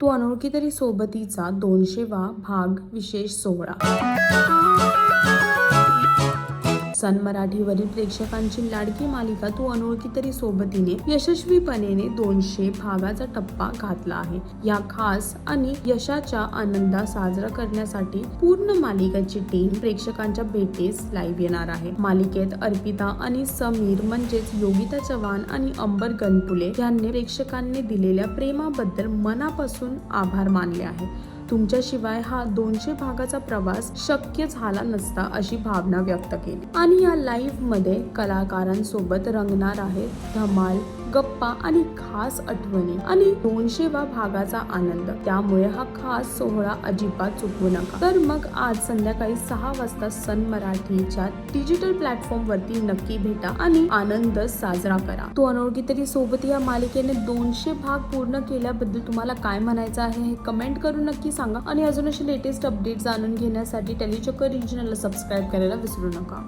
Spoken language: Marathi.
तो अनोळखी तरी सोबतीचा 200वा भाग विशेष सोहळा. सन मराठीवरील प्रेक्षकांची लाडकी मालिका तू अनोळखी तरी सोबतीने यशस्वीपणे 200 भागाचा टप्पा घातला आहे. या खास आणि यशाच्या आनंद साजरा करण्यासाठी पूर्ण मालिकेची टीम प्रेक्षकांच्या भेटीस लाईव्ह येणार आहे. मालिकेत अर्पिता आणि समीर म्हणजेच योगिता चव्हाण आणि अंबर गणपुले यांनी प्रेक्षकांनी दिलेल्या प्रेमाबद्दल मनापासून आभार मानले आहे. तुमच्याशिवाय हा 200 भागाचा प्रवास शक्य झाला नसता अशी भावना व्यक्त केली. आणि या लाईव्ह मध्ये कलाकारांसोबत रंगणार आहे धमाल, गप्पा आणि खास आठवणी आणि 200वा भागाचा आनंद. त्यामुळे हा खास सोहळा अजिबात चुकवू नका. तर मग आज संध्याकाळी 6 वाजता सन मराठीच्या डिजिटल प्लॅटफॉर्म वरती नक्की भेटा आणि आनंद साजरा करा. तो अनोळखी तरी सोबत या मालिकेने 200 भाग पूर्ण केल्याबद्दल तुम्हाला काय म्हणायचं आहे हे कमेंट करून नक्की सांगा. आणि अजून अशी लेटेस्ट अपडेट जाणून घेण्यासाठी टेलीचक्कर रिजनला सबस्क्राईब करायला विसरू नका.